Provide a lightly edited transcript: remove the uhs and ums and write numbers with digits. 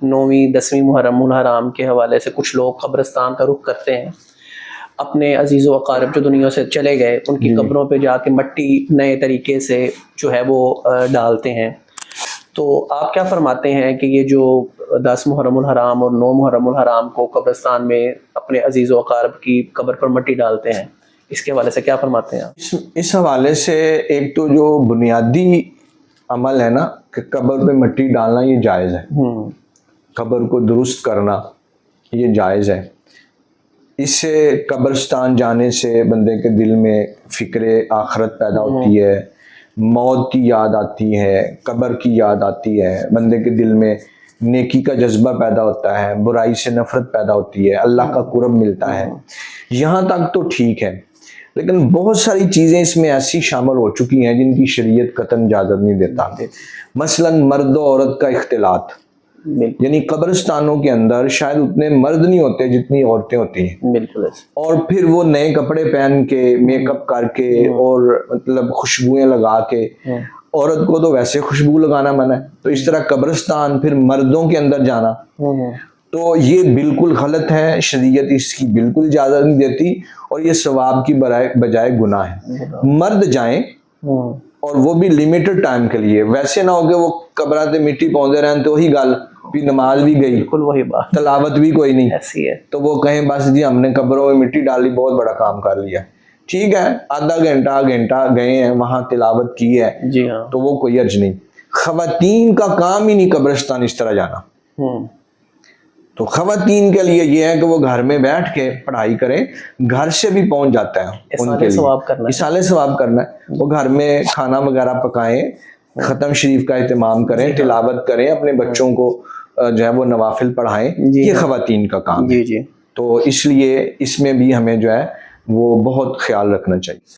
9ویں 10ویں محرم الحرام کے حوالے سے کچھ لوگ قبرستان کا رخ کرتے ہیں، اپنے عزیز و اقارب جو دنیا سے چلے گئے ان کی قبروں پہ جا کے مٹی نئے طریقے سے جو ہے وہ ڈالتے ہیں، تو آپ کیا فرماتے ہیں کہ یہ جو 10 محرم الحرام اور 9 محرم الحرام کو قبرستان میں اپنے عزیز و اقارب کی قبر پر مٹی ڈالتے ہیں، اس کے حوالے سے کیا فرماتے ہیں آپ؟ اس حوالے سے ایک تو جو بنیادی عمل ہے نا کہ قبر پہ مٹی ڈالنا یہ جائز ہے، قبر کو درست کرنا یہ جائز ہے۔ اس سے قبرستان جانے سے بندے کے دل میں فکر آخرت پیدا ہوتی ہے، موت کی یاد آتی ہے، قبر کی یاد آتی ہے، بندے کے دل میں نیکی کا جذبہ پیدا ہوتا ہے، برائی سے نفرت پیدا ہوتی ہے، اللہ کا قرب ملتا ہے۔ یہاں تک تو ٹھیک ہے، لیکن بہت ساری چیزیں اس میں ایسی شامل ہو چکی ہیں جن کی شریعت قطعاً اجازت نہیں دیتا۔ مثلا مرد و عورت کا اختلاط، یعنی قبرستانوں کے اندر شاید اتنے مرد نہیں ہوتے جتنی عورتیں ہوتی ہیں، بالکل، اور پھر وہ نئے کپڑے پہن کے میک اپ کر کے اور مطلب خوشبوئیں لگا کے، عورت کو تو ویسے خوشبو لگانا منع ہے، تو اس طرح قبرستان پھر مردوں کے اندر جانا تو یہ بالکل غلط ہے، شریعت اس کی بالکل اجازت نہیں دیتی، اور یہ ثواب کی بجائے گناہ ہے۔ مرد جائیں اور وہ بھی لمیٹڈ ٹائم کے لیے، ویسے نہ ہو کہ وہ قبرات مٹی پوندے رہن تو وہی گل بھی نماز بھی گئی، بالکل وہی بات، تلاوت بھی کوئی نہیں ایسی ہے، تو وہ کہیں بس جی ہم نے قبروں میں مٹی ڈالی، بہت بڑا کام کر لیا۔ ٹھیک ہے، آدھا گھنٹہ گئے ہیں وہاں تلاوت کی ہے، جی ہاں، تو وہ کوئی حرج نہیں۔ خواتین کا کام ہی نہیں قبرستان اس طرح جانا، تو خواتین کے لیے یہ ہے کہ وہ گھر میں بیٹھ کے پڑھائی کریں، گھر سے بھی پہنچ جاتا ہے ان کے لیے، اصالہ ثواب کرنا ہے، وہ گھر میں کھانا وغیرہ پکائیں، ختم شریف کا اہتمام کریں، تلاوت کریں، اپنے بچوں کو جو ہے وہ نوافل پڑھائیں، یہ خواتین کا کام ہے۔ تو اس لیے اس میں بھی ہمیں جو ہے وہ بہت خیال رکھنا چاہیے۔